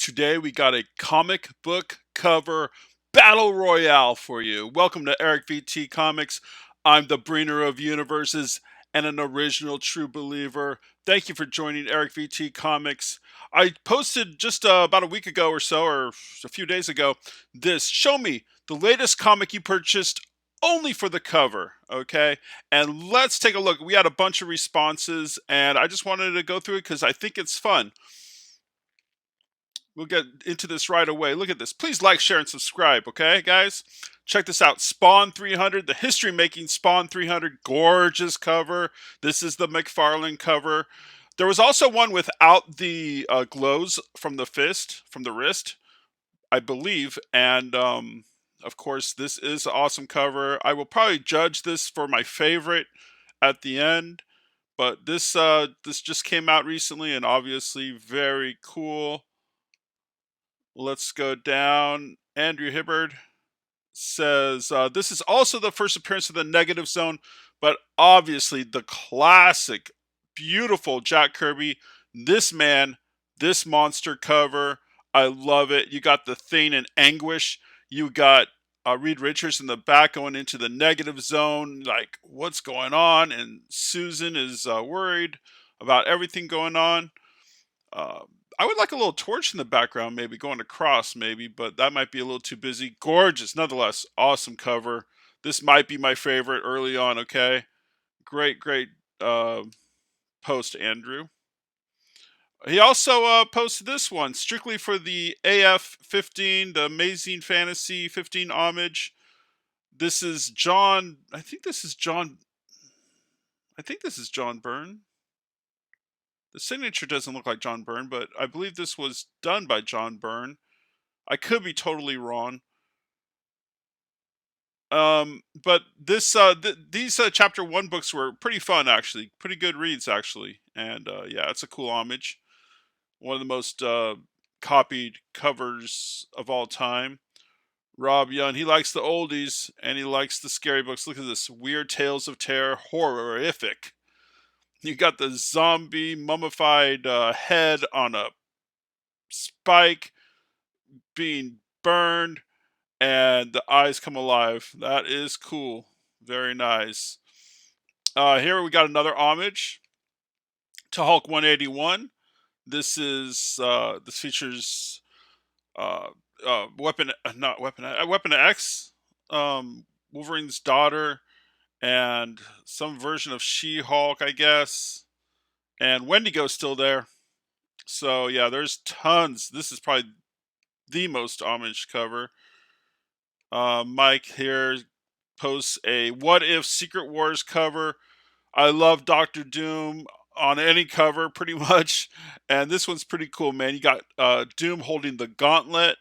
Today we got a comic book cover battle royale for you. Welcome to Eric VT Comics. I'm the bringer of universes and an original true believer. Thank you for joining Eric VT Comics. I posted just about a week ago or so, or a few days ago, this show me the latest comic you purchased only for the cover, okay? And let's take a look. We had a bunch of responses, and I just wanted to go through it because I think it's fun. We'll get into this right away. Look at this. Please like, share, and subscribe, okay, guys? Check this out. Spawn 300, the history making Spawn 300. Gorgeous cover. This is the McFarlane cover. There was also one without the glows from the fist, from the wrist, I believe. And of course, this is an awesome cover. I will probably judge this for my favorite at the end. But this just came out recently and obviously very cool. Let's go down. Andrew Hibbard says, this is also the first appearance of the Negative Zone, but obviously the classic, beautiful Jack Kirby. This man, this monster cover. I love it. You got the Thing in Anguish. You got Reed Richards in the back going into the Negative Zone. Like, what's going on? And Susan is worried about everything going on. Uh, I would like a little torch in the background, maybe going across, maybe, but that might be a little too busy. Gorgeous, nonetheless, awesome cover. This might be my favorite early on. Okay, great uh, post, Andrew. He also posted this one strictly for the AF 15, the Amazing Fantasy 15 homage. This is John. I think this is John. I think this is John Byrne. The signature doesn't look like John Byrne, but I believe this was done by John Byrne. I could be totally wrong. But these chapter one books were pretty fun, actually, pretty good reads, actually, and yeah, it's a cool homage. One of the most copied covers of all time. Rob Young, he likes the oldies and he likes the scary books. Look at this Weird Tales of Terror, horrific. You got the zombie mummified head on a spike being burned and the eyes come alive. That is cool. Very nice. Here we got another homage to Hulk 181. This features uh, weapon not weapon weapon X, Wolverine's daughter, and some version of She-Hulk, I guess. And Wendigo's still there. So yeah, there's tons. This is probably the most homage cover. Mike here posts a What If Secret Wars cover. I love Doctor Doom on any cover pretty much. And this one's pretty cool, man. You got Doom holding the gauntlet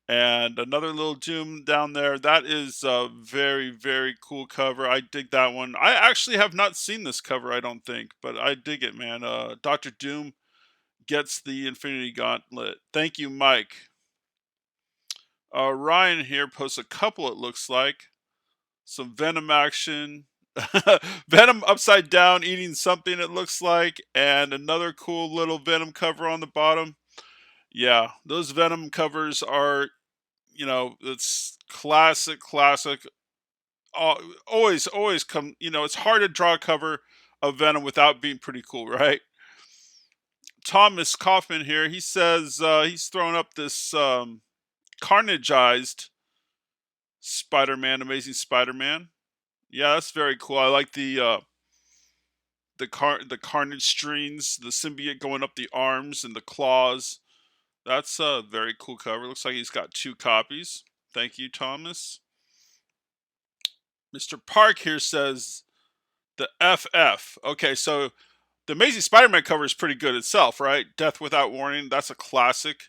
and another little Doom down there. That is a very cool cover. I dig that one. I actually have not seen this cover, I don't think, but I dig it, man. Doctor Doom gets the Infinity Gauntlet. Thank you, Mike. Ryan here posts a couple, it looks like. Some Venom action. Venom upside down eating something, it looks like. And another cool little Venom cover on the bottom. Yeah, those Venom covers are, it's classic. Always come, it's hard to draw a cover of Venom without being pretty cool, right? Thomas Kaufman here, he says he's throwing up this carnageized Spider-Man, Amazing Spider-Man. Yeah, that's very cool. I like the carnage strings, the symbiote going up the arms and the claws. That's a very cool cover. Looks like he's got 2 copies. Thank you, Thomas. Mr. Park here says the FF. Okay, so the Amazing Spider-Man cover is pretty good itself, right? Death Without Warning, that's a classic.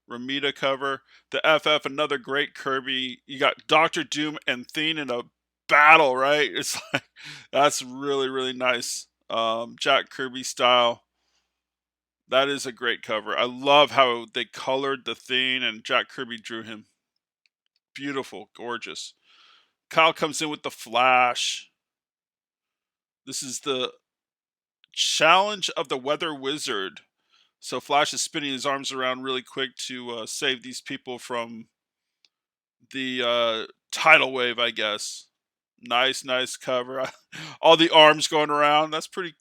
Ramita cover. The FF, another great Kirby. You got Doctor Doom and Thing in a battle, right? It's like that's really nice. Jack Kirby style. That is a great cover. I love how they colored the Thing and Jack Kirby drew him. Beautiful, gorgeous. Kyle comes in with the Flash. This is the Challenge of the Weather Wizard. So Flash is spinning his arms around really quick to save these people from the tidal wave, I guess. Nice, nice cover. All the arms going around. That's pretty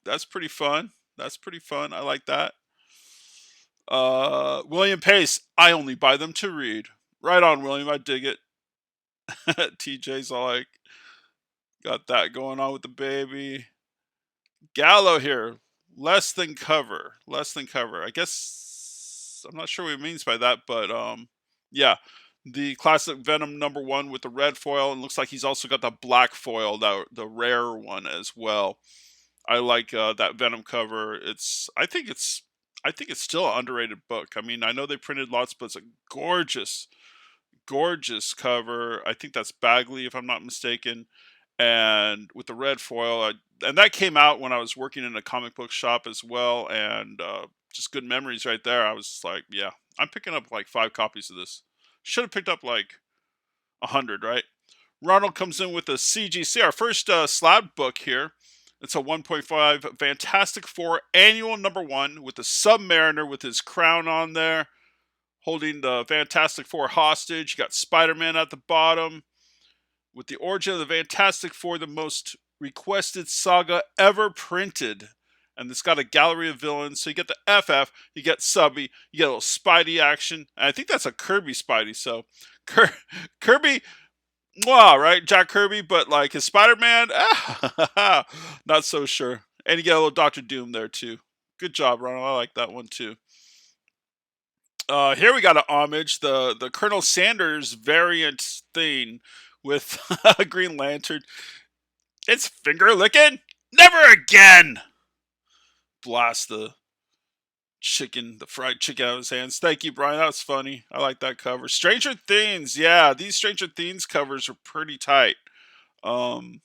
fun. That's pretty fun. I like that. William Pace. I only buy them to read. Right on, William. I dig it. TJ's all like, got that going on with the baby. Gallo here. Less than cover. Less than cover. I guess I'm not sure what he means by that, but yeah. The classic Venom #1 with the red foil, and looks like he's also got the black foil, the rare one as well. I like that Venom cover. I think it's still an underrated book. I mean, I know they printed lots, but it's a gorgeous, gorgeous cover. I think that's Bagley, if I'm not mistaken, and with the red foil. And that came out when I was working in a comic book shop as well, and just good memories right there. I was like, yeah, I'm picking up like 5 copies of this. Should have picked up like 100, right? Ronald comes in with a CGC, our first slab book here. It's a 1.5 Fantastic Four annual #1 with the Submariner with his crown on there, holding the Fantastic Four hostage. You got Spider-Man at the bottom with the origin of the Fantastic Four, the most requested saga ever printed. And it's got a gallery of villains. So you get the FF, you get Subby, you get a little Spidey action. And I think that's a Kirby Spidey. So Kirby, wow, right? Jack Kirby, but like his Spider-Man, not so sure. And you get a little Doctor Doom there too. Good job, Ronald. I like that one too. Here we got an homage, the Colonel Sanders variant thing with Green Lantern. It's finger licking. Never again. Blast the fried chicken out of his hands. Thank you, Brian. That was funny. I like that cover. Stranger Things. Yeah, these Stranger Things covers are pretty tight. Um,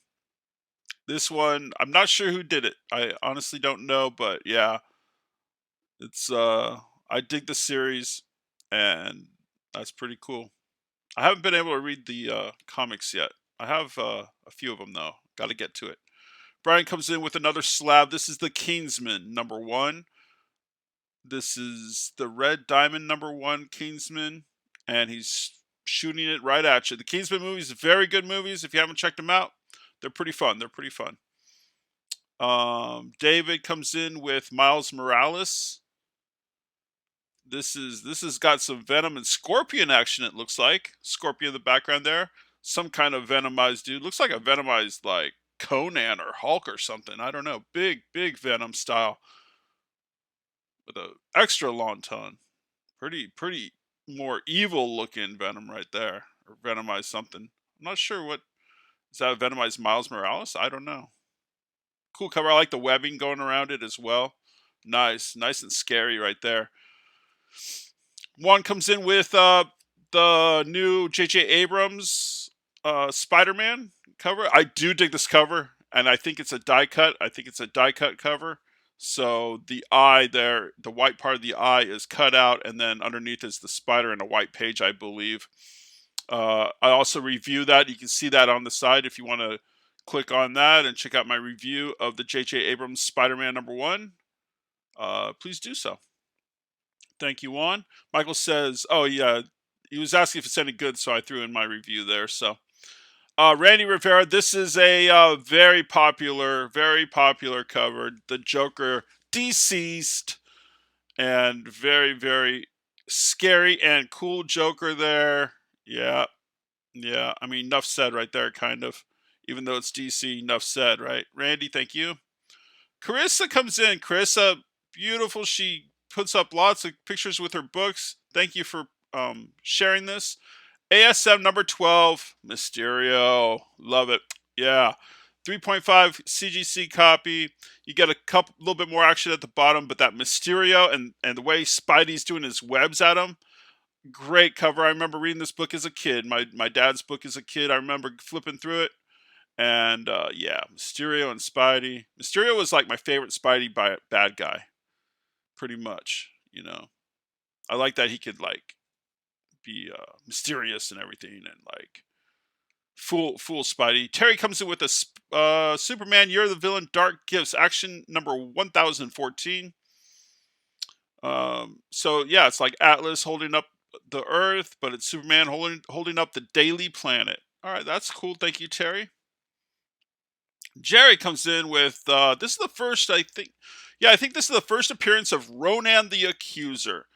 this one, I'm not sure who did it. I honestly don't know, but yeah, it's I dig the series, and that's pretty cool. I haven't been able to read the comics yet. I have a few of them though. Got to get to it. Brian comes in with another slab. This is the Kingsman #1. This is the Red Diamond #1 Kingsman, and he's shooting it right at you. The Kingsman movies, very good movies. If you haven't checked them out, they're pretty fun. They're pretty fun. David comes in with Miles Morales. This has got some Venom and Scorpion action. It looks like Scorpion in the background there. Some kind of Venomized dude. Looks like a Venomized like Conan or Hulk or something. I don't know. Big Venom style with a extra long tongue. Pretty more evil looking Venom right there, or Venomized something. I'm not sure what is that. Venomized Miles Morales? I don't know. Cool cover. I like the webbing going around it as well. Nice and scary right there. Juan comes in with the new J.J. Abrams Spider-Man cover. I do dig this cover, and I think it's a die cut. I think it's a die cut cover. So the eye there, the white part of the eye is cut out, and then underneath is the spider in a white page, I believe. I also review that. You can see that on the side if you want to click on that and check out my review of the J.J. Abrams Spider-Man #1. Please do so. Thank you, Juan. Michael says, oh, yeah, he was asking if it's any good, so I threw in my review there. So, Randy Rivera, this is a very popular cover. The Joker deceased, and very scary and cool Joker there. Yeah. I mean, enough said right there, kind of. Even though it's DC, enough said, right? Randy, thank you. Carissa comes in. Carissa, beautiful. She puts up lots of pictures with her books. Thank you for sharing this. ASM #12, Mysterio. Love it. Yeah. 3.5 CGC copy. You get a little bit more action at the bottom, but that Mysterio and the way Spidey's doing his webs at him, great cover. I remember reading this book as a kid. My dad's book as a kid. I remember flipping through it. And yeah, Mysterio and Spidey. Mysterio was like my favorite Spidey bad guy. Pretty much, you know. I like that he could like be mysterious and everything, and like fool Spidey. Terry comes in with a Superman, You're the Villain, Dark Gifts action #1014. So yeah, it's like Atlas holding up the Earth, but it's Superman holding up the Daily Planet. All right, that's cool. Thank you, Terry. Jerry comes in with this is the first, I think. Yeah, I think this is the first appearance of Ronan the Accuser,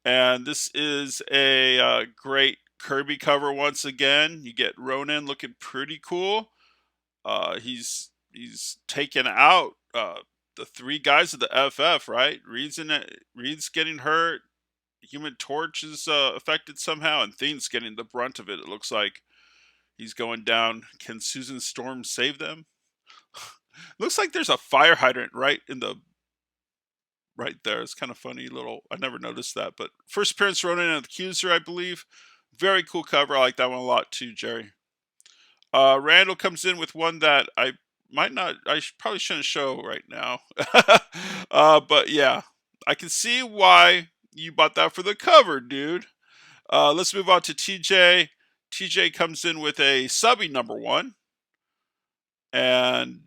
and this is a great Kirby cover once again. You get Ronan looking pretty cool. He's taken out the three guys of the FF, right? Reed's getting hurt. Human Torch is affected somehow, and Fiend's getting the brunt of it. It looks like he's going down. Can Susan Storm save them? Looks like there's a fire hydrant right there. It's kind of funny little. I never noticed that, but first appearance Ronan and the Accuser, I believe. Very cool cover. I like that one a lot too, Jerry. Randall comes in with one that I might not. Probably shouldn't show right now. But yeah, I can see why you bought that for the cover, dude. Let's move on to TJ. TJ comes in with a subby number one, and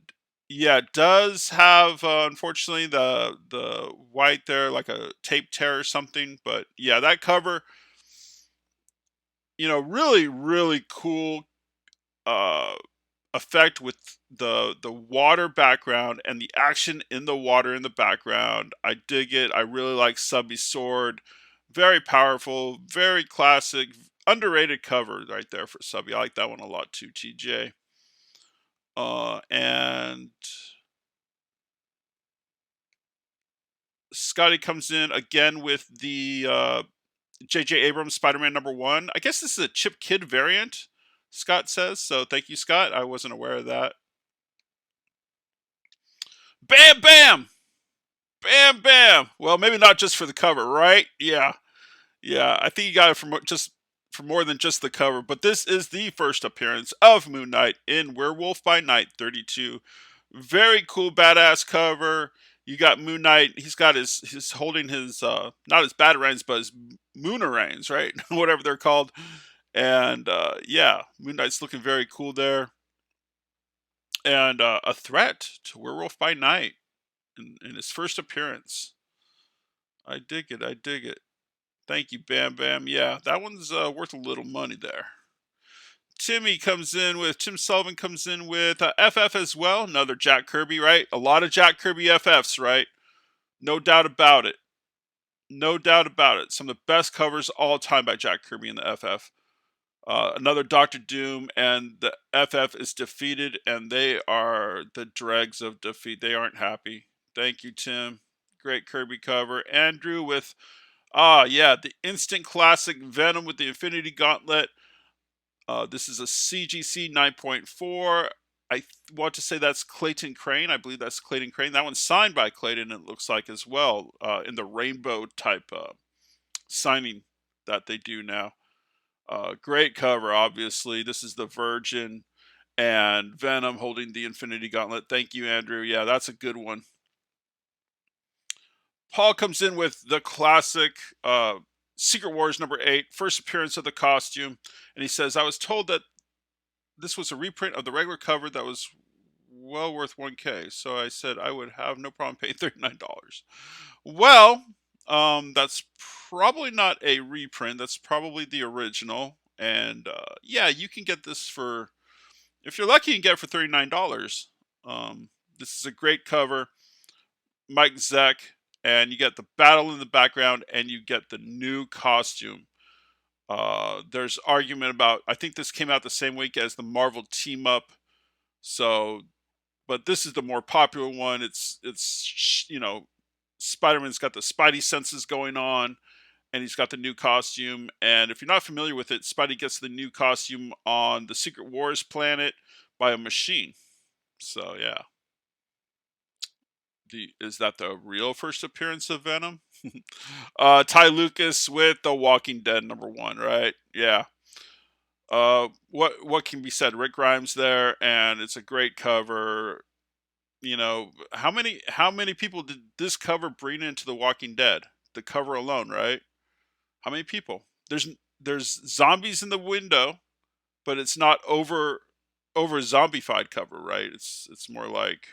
yeah, it does have unfortunately the white there, like a tape tear or something. But yeah, that cover, really cool uh effect with the water background and the action in the water in the background. I dig it. I really like Subby's sword. Very powerful, very classic, underrated cover right there for Subby. I like that one a lot too, TJ. And Scotty comes in again with the J.J. Abrams Spider-Man number one. I guess this is a Chip Kid variant, Scott says. So thank you, Scott. I wasn't aware of that. Bam, bam! Bam, bam! Well, maybe not just for the cover, right? Yeah. Yeah, I think you got it for more than just the cover, but this is the first appearance of Moon Knight in Werewolf by Night 32. Very cool, badass cover. You got Moon Knight. He's got his holding his not his batarangs, but his moonarangs, right? Whatever they're called. And yeah, Moon Knight's looking very cool there. And a threat to Werewolf by Night in his first appearance. I dig it. I dig it. Thank you, Bam Bam. Yeah, that one's worth a little money there. Tim Sullivan comes in with FF as well. Another Jack Kirby, right? A lot of Jack Kirby FFs, right? No doubt about it. No doubt about it. Some of the best covers all time by Jack Kirby in the FF. Another Doctor Doom, and the FF is defeated, and they are the dregs of defeat. They aren't happy. Thank you, Tim. Great Kirby cover. Andrew with yeah, the instant classic Venom with the Infinity Gauntlet. This is a CGC 9.4. I want to say that's Clayton Crane. I believe that's Clayton Crane. That one's signed by Clayton, it looks like, as well, in the rainbow type signing that they do now. Great cover, obviously. This is the Virgin and Venom holding the Infinity Gauntlet. Thank you, Andrew. Yeah, that's a good one. Paul comes in with the classic Secret Wars number 8, first appearance of the costume, and he says, I was told that this was a reprint of the regular cover that was well worth 1K. So I said I would have no problem paying $39. Well, that's probably not a reprint. That's probably the original. And yeah, you can get this for, if you're lucky, you can get it for $39. This is a great cover. Mike Zeck, and you get the battle in the background, and you get the new costume. There's argument about, I think this came out the same week as the Marvel Team Up. So, but this is the more popular one. It's Spider-Man's got the Spidey senses going on, and he's got the new costume. And if you're not familiar with it, Spidey gets the new costume on the Secret Wars planet by a machine. So yeah. Is that the real first appearance of Venom? Ty Lucas with The Walking Dead number 1, right? Yeah. What can be said? Rick Grimes there, and it's a great cover. How many people did this cover bring into The Walking Dead? The cover alone, right? How many people? There's zombies in the window, but it's not over zombified cover, right? It's more like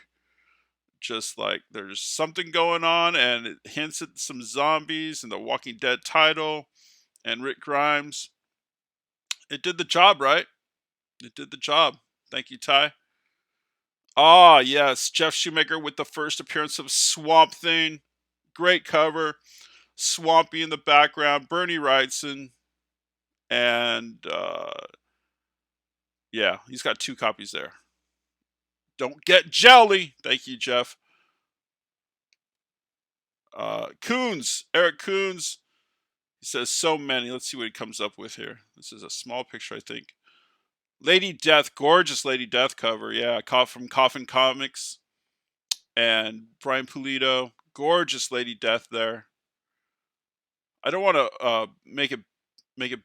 just like there's something going on, and it hints at some zombies and the Walking Dead title and Rick Grimes. It did the job, right? It did the job. Thank you, Ty. Ah, yes, Jeff Shoemaker with the first appearance of Swamp Thing. Great cover. Swampy in the background. Bernie Wrightson. And yeah, he's got 2 copies there. Don't get jelly. Thank you, Jeff. Coons. Eric Coons. He says so many. Let's see what he comes up with here. This is a small picture, I think. Lady Death, gorgeous Lady Death cover. Yeah, from Coffin Comics. And Brian Pulido, gorgeous Lady Death there. I don't want to make it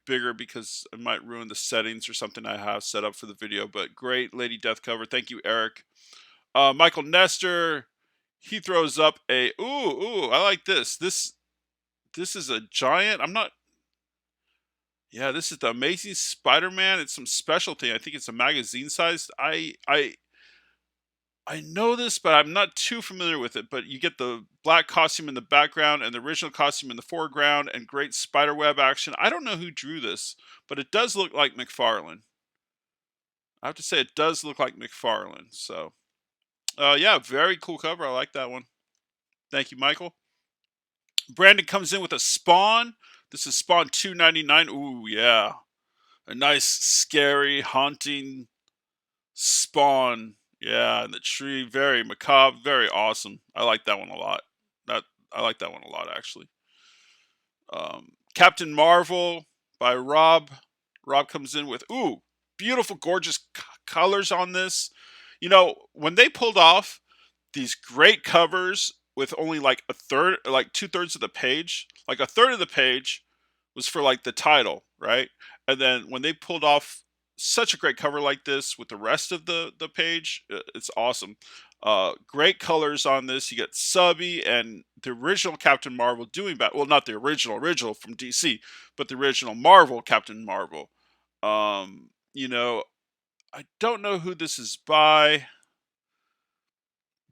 bigger because it might ruin the settings or something I have set up for the video. But great Lady Death cover. Thank you, Eric. Michael Nestor, he throws up a I like this. This is a giant. Yeah, this is the Amazing Spider-Man. It's some specialty. I think it's a magazine size. I know this, but I'm not too familiar with it. But you get the black costume in the background and the original costume in the foreground and great spiderweb action. I don't know who drew this, but it does look like McFarlane. I have to say it does look like McFarlane. So, yeah, very cool cover. I like that one. Thank you, Michael. Brandon comes in with a Spawn. This is Spawn 299. Ooh, yeah. A nice, scary, haunting Spawn. Yeah, and the tree, very macabre, very awesome. I like that one a lot. I like that one a lot, actually. Captain Marvel by Rob. Rob comes in with, beautiful, gorgeous colors on this. You know, when they pulled off these great covers with only like a third, like 2/3 of the page, like a third of the page was for like the title, right? And then when they pulled off such a great cover like this with the rest of the page, it's awesome. Great colors on this. You get Subby and the original Captain Marvel doing that. Well, not the original from DC, but the original Marvel Captain Marvel. You know, I don't know who this is by,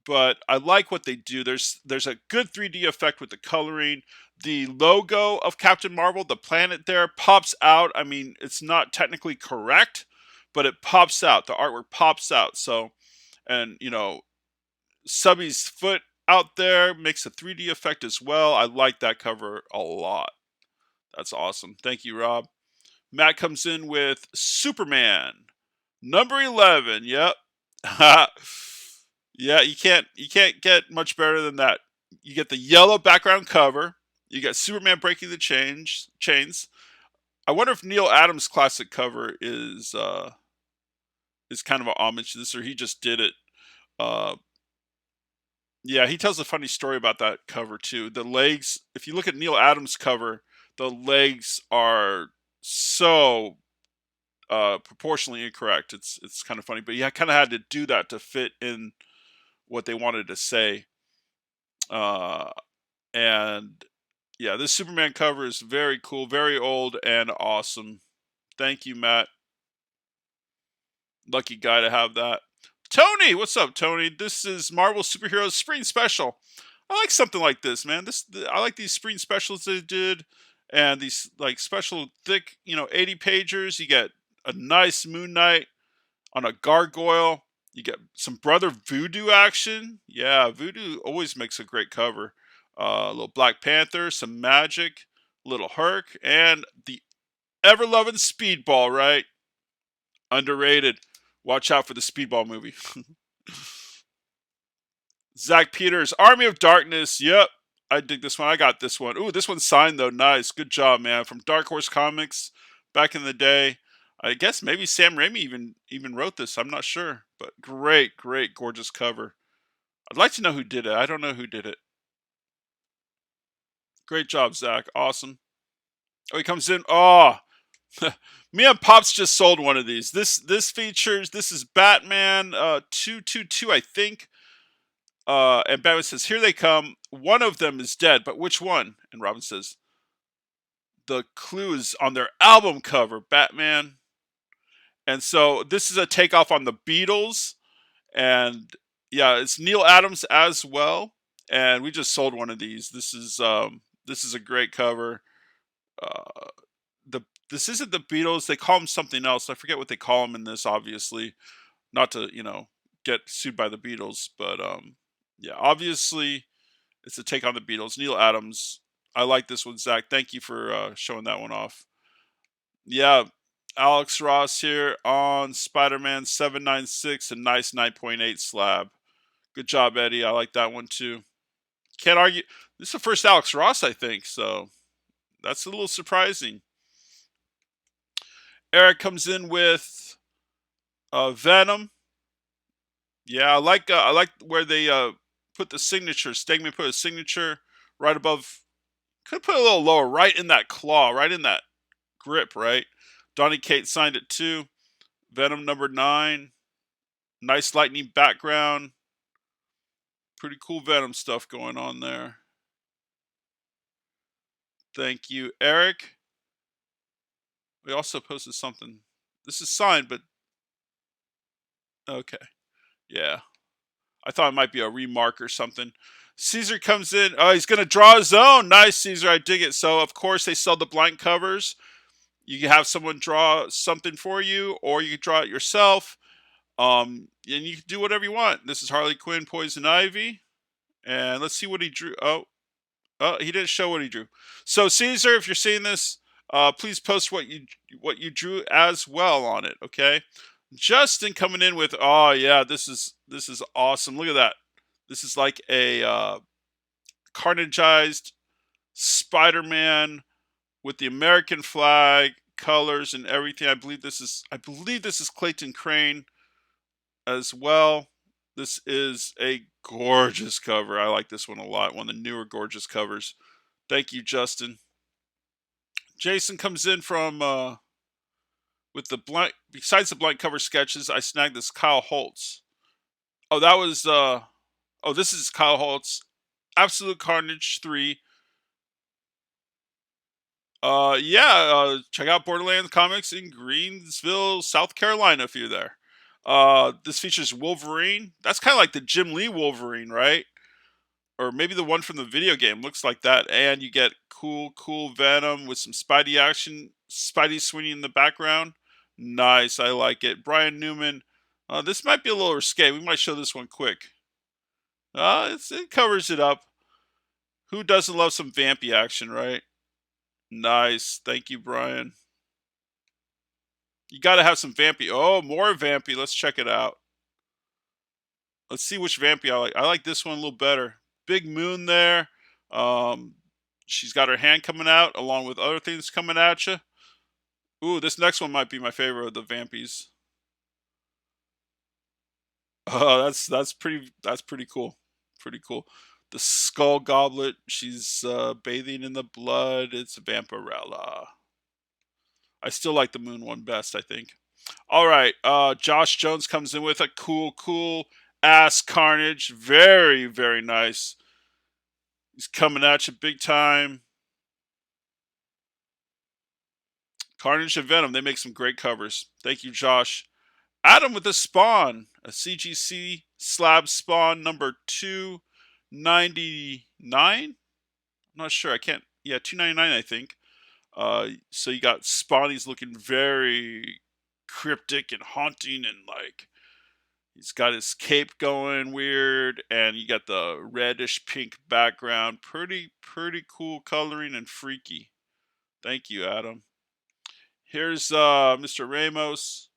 but I like what they do. There's a good 3D effect with the coloring. The logo of Captain Marvel, the planet there, pops out. I mean, it's not technically correct, but it pops out. The artwork pops out. So, and you know, Subby's foot out there makes a 3D effect as well. I like that cover a lot. That's awesome. Thank you, Rob. Matt comes in with Superman, number 11. Yep. Yeah, you can't get much better than that. You get the yellow background cover. You got Superman breaking the chains. I wonder if Neil Adams' classic cover is kind of a homage to this, or he just did it. Yeah, he tells a funny story about that cover too. The legs, if you look at Neil Adams' cover, the legs are so proportionally incorrect. It's kind of funny, but yeah, kind of had to do that to fit in what they wanted to say. And yeah, this Superman cover is very cool, very old, and awesome. Thank you, Matt. Lucky guy to have that. Tony, what's up, Tony? This is Marvel Superheroes Spring Special. I like something like this, man. I like these spring specials they did, and these like special thick, 80 pagers. You get a nice Moon Knight on a gargoyle. You get some Brother Voodoo action. Yeah, Voodoo always makes a great cover. A little Black Panther, some Magic, little Herc, and the ever-loving Speedball, right? Underrated. Watch out for the Speedball movie. Zach Peters, Army of Darkness. Yep, I dig this one. I got this one. Ooh, this one's signed though. Nice, good job, man. From Dark Horse Comics back in the day. I guess maybe Sam Raimi even wrote this. I'm not sure, but great, gorgeous cover. I'd like to know who did it. I don't know who did it. Great job, Zach. Awesome. Oh, he comes in. Oh, me and Pops just sold one of these. This features. This is Batman 222, I think. And Batman says, "Here they come. One of them is dead, but which one?" And Robin says, "The clue is on their album cover, Batman." And so this is a takeoff on the Beatles, and Yeah, it's Neil Adams as well, and we just sold one of these. This is a great cover. Uh, the this isn't the Beatles. They call them something else. I forget what they call them in this. Obviously, not to get sued by the Beatles, but yeah, obviously it's a take on the Beatles. Neil Adams. I like this one, Zach. Thank you for showing that one off. Yeah, Alex Ross here on Spider-Man 796, a nice 9.8 slab. Good job, Eddie. I like that one too. Can't argue. This is the first Alex Ross, I think, so that's a little surprising. Eric comes in with Venom. Yeah, I like where they put the signature. Stegman put a signature right above. Could put a little lower, right in that claw, right in that grip, right? Donny Cates signed it too. Venom #9. Nice lightning background. Pretty cool Venom stuff going on there. Thank you, Eric. We also posted something. This is signed, but okay. Yeah. I thought it might be a remark or something. Caesar comes in. Oh, he's going to draw his own. Nice, Caesar. I dig it. So, of course, they sell the blank covers. You can have someone draw something for you, or you can draw it yourself. And you can do whatever you want. This is Harley Quinn, Poison Ivy. And let's see what he drew. Oh, he didn't show what he drew. So, Caesar, if you're seeing this, please post what you drew as well on it. Okay. Justin coming in with, oh yeah, this is awesome. Look at that. This is like a carnageized Spider-Man with the American flag, colors, and everything. I believe this is Clayton Crane as well. This is a gorgeous cover. I like this one a lot. One of the newer gorgeous covers. Thank you, Justin. Jason comes in from with the blank. Besides the blank cover sketches, I snagged this Kyle Holtz. Oh, that was oh, this is Kyle Holtz. Absolute Carnage 3. Yeah, check out Borderlands Comics in Greensville, South Carolina if you're there. This features Wolverine. That's kind of like the Jim Lee Wolverine, right? Or maybe the one from the video game looks like that. And you get cool Venom with some Spidey action, Spidey swinging in the background. Nice, I like it. Brian Newman. This might be a little risque. We might show this one quick. It covers it up. Who doesn't love some vampy action, right? Nice. Thank you, Brian. You got to have some vampy. Oh, more vampy. Let's check it out. Let's see which vampy I like. I like this one a little better. Big moon there. Um, she's got her hand coming out along with other things coming at you. Ooh, this next one might be my favorite of the vampies. Oh, that's pretty cool. Pretty cool. The skull goblet. She's bathing in the blood. It's a vampirella. I still like the moon one best, I think. All right. Josh Jones comes in with a cool ass Carnage. Very nice. He's coming at you big time. Carnage and Venom, they make some great covers. Thank you, Josh. Adam with the Spawn, a CGC slab Spawn number 299. I'm not sure. I can't. Yeah, 299, I think. So you got Spawn. He's looking very cryptic and haunting, and like he's got his cape going weird, and you got the reddish pink background. Pretty cool coloring and freaky. Thank you, Adam. Here's Mr. Ramos.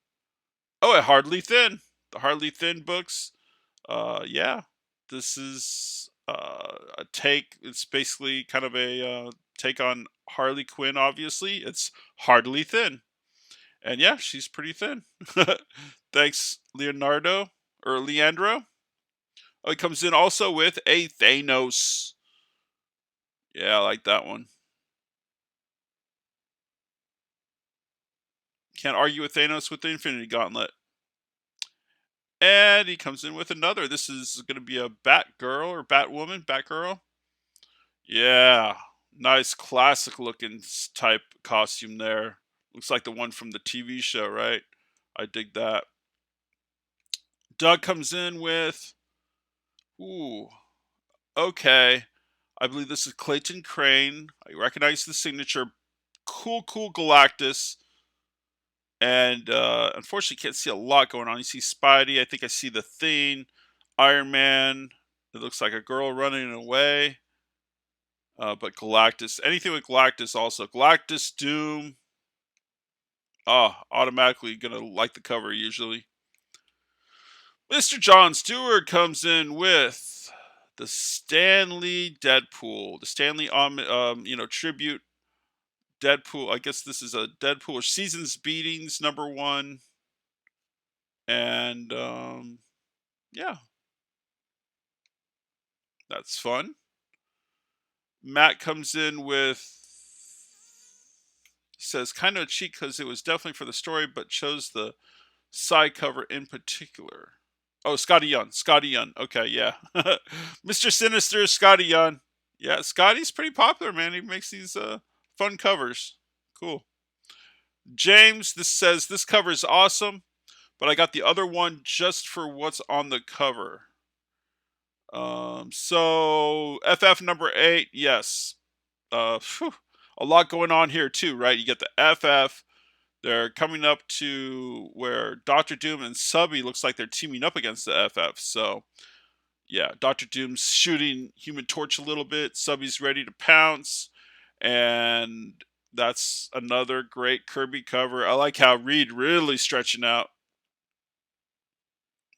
Oh, at Hardly Thin. The Hardly Thin books. Yeah. This is a take. It's basically kind of a take on Harley Quinn, obviously. It's Hardly Thin. And yeah, she's pretty thin. Thanks, Leonardo. Or Leandro. Oh, he comes in also with a Thanos. Yeah, I like that one. Can't argue with Thanos with the Infinity Gauntlet. And he comes in with another. This is going to be a Batgirl or Batwoman. Batgirl. Yeah. Nice classic looking type costume there. Looks like the one from the TV show, right? I dig that. Doug comes in with Ooh. Okay. I believe this is Clayton Crane. I recognize the signature. Cool, cool Galactus. And unfortunately, can't see a lot going on. You see Spidey. I think I see the Thing, Iron Man. It looks like a girl running away. But Galactus, anything with Galactus, also Galactus, Doom. Automatically gonna like the cover usually. Mr. John Stewart comes in with the Stanley Deadpool, the Stanley tribute Deadpool. I guess this is a Deadpool Seasons Beatings #1, and yeah, that's fun. Matt comes in with, says kind of cheap because it was definitely for the story, but chose the side cover in particular. Oh, Scotty Young. Scotty Young. Okay, yeah. Mr. Sinister, Scotty Young. Yeah, Scotty's pretty popular, man. He makes these fun covers. Cool. James, this says this cover is awesome, but I got the other one just for what's on the cover. So FF #8, yes. A lot going on here too, right? You get the FF. They're coming up to where Doctor Doom and Subby looks like they're teaming up against the FF. So yeah, Doctor Doom's shooting Human Torch a little bit. Subby's ready to pounce, and that's another great Kirby cover. I like how Reed really stretching out.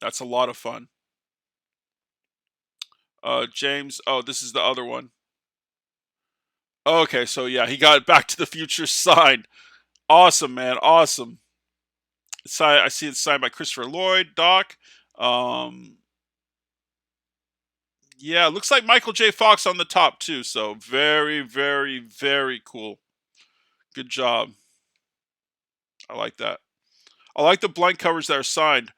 That's a lot of fun. James. Oh, this is the other one. Okay, so yeah, he got Back to the Future signed. Awesome, man. Awesome. I see it's signed by Christopher Lloyd, Doc. Um, yeah, looks like Michael J. Fox on the top too. So very, very, very cool. Good job. I like that. I like the blank covers that are signed.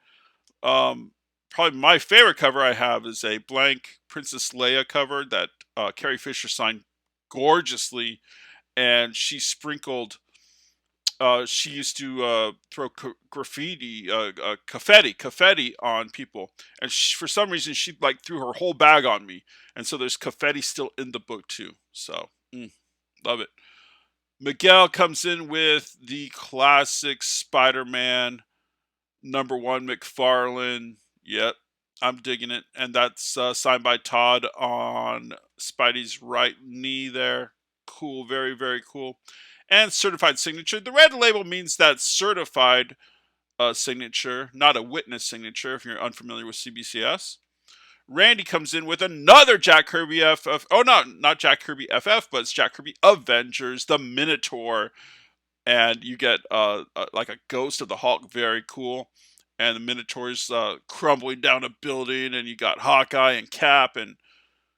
Probably my favorite cover I have is a blank Princess Leia cover that Carrie Fisher signed gorgeously, and she sprinkled. She used to throw graffiti, confetti on people, and for some reason she like threw her whole bag on me, and so there's confetti still in the book too. So love it. Miguel comes in with the classic Spider-Man #1 McFarlane. Yep, I'm digging it, and that's signed by Todd on Spidey's right knee there. Cool, very, very cool. And certified signature. The red label means that certified signature, not a witness signature. If you're unfamiliar with CBCS, Randy comes in with another Jack Kirby FF. Oh, no, not Jack Kirby FF, but it's Jack Kirby Avengers, the Minotaur, and you get like a ghost of the Hulk. Very cool. And the Minotaur's crumbling down a building, and you got Hawkeye and Cap and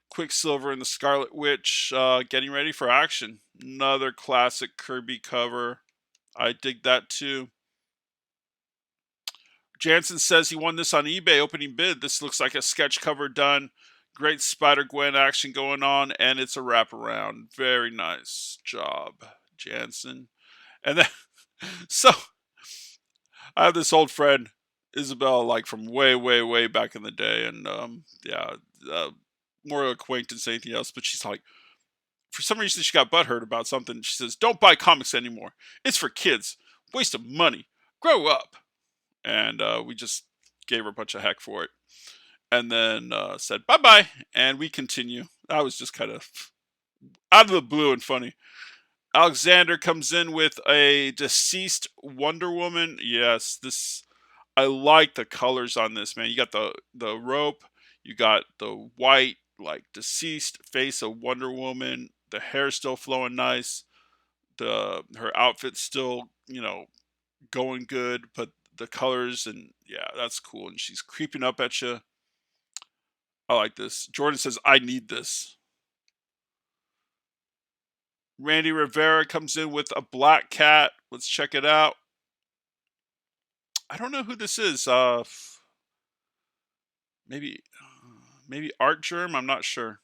Quicksilver and the Scarlet Witch getting ready for action. Another classic Kirby cover. I dig that too. Jansen says he won this on eBay opening bid. This looks like a sketch cover done. Great Spider-Gwen action going on, and it's a wraparound. Very nice job, Jansen. And then, so I have this old friend, Isabel, like from way, way, way back in the day, and yeah, more acquaintance than anything else. But she's like, for some reason, she got butthurt about something. She says, "Don't buy comics anymore. It's for kids. Waste of money. Grow up." And we just gave her a bunch of heck for it, and then said bye bye, and we continue. That was just kind of out of the blue and funny. Alexander comes in with a deceased Wonder Woman. Yes, this I like the colors on this, man. You got the rope, you got the white like deceased face of Wonder Woman. The hair still flowing nice. Her outfit's still going good, but the colors and yeah, that's cool. And she's creeping up at you. I like this. Jordan says, "I need this." Randy Rivera comes in with a black cat. Let's check it out. I don't know who this is. Maybe Art Germ. I'm not sure,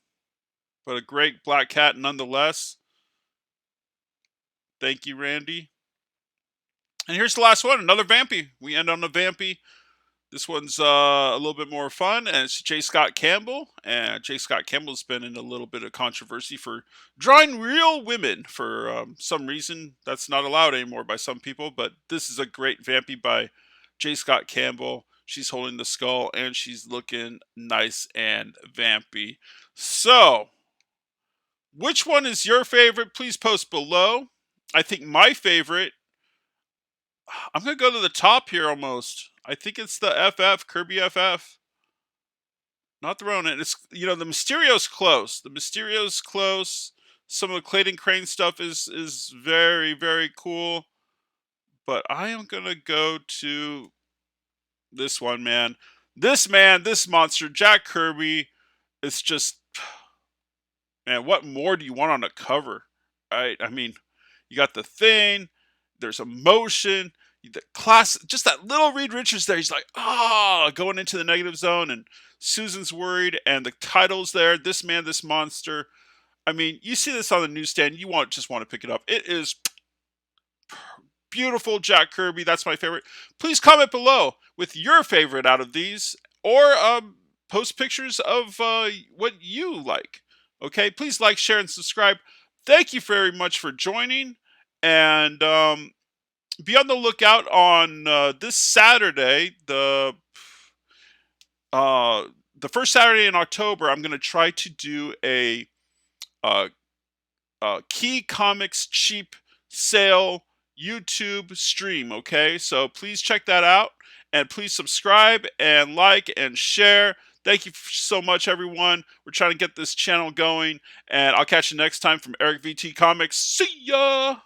but a great black cat nonetheless. Thank you, Randy. And here's the last one. Another Vampy. We end on a Vampy. This one's a little bit more fun, and it's J. Scott Campbell. And J. Scott Campbell's been in a little bit of controversy for drawing real women for some reason that's not allowed anymore by some people. But this is a great vampy by J. Scott Campbell. She's holding the skull and she's looking nice and vampy. So, which one is your favorite? Please post below. I think my favorite, I'm going to go to the top here almost. I think it's the FF, Kirby FF. Not the Ronin. It's, the Mysterio's close. The Mysterio's close. Some of the Clayton Crane stuff is very, very cool. But I am going to go to this one, man. This monster, Jack Kirby, it's just, man, what more do you want on a cover? Right? I mean, you got the Thing, there's emotion, the class, just that little Reed Richards there. He's like, going into the negative zone, and Susan's worried, and the title's there. This man, this monster. I mean, you see this on the newsstand, you just want to pick it up. It is beautiful, Jack Kirby. That's my favorite. Please comment below with your favorite out of these, or post pictures of what you like. Okay, please like, share, and subscribe. Thank you very much for joining, and be on the lookout on this Saturday, the first Saturday in October. I'm going to try to do a Key Comics cheap sale YouTube stream. Okay, so please check that out, and please subscribe and like and share. Thank you so much, everyone. We're trying to get this channel going, and I'll catch you next time from Eric VT Comics. See ya!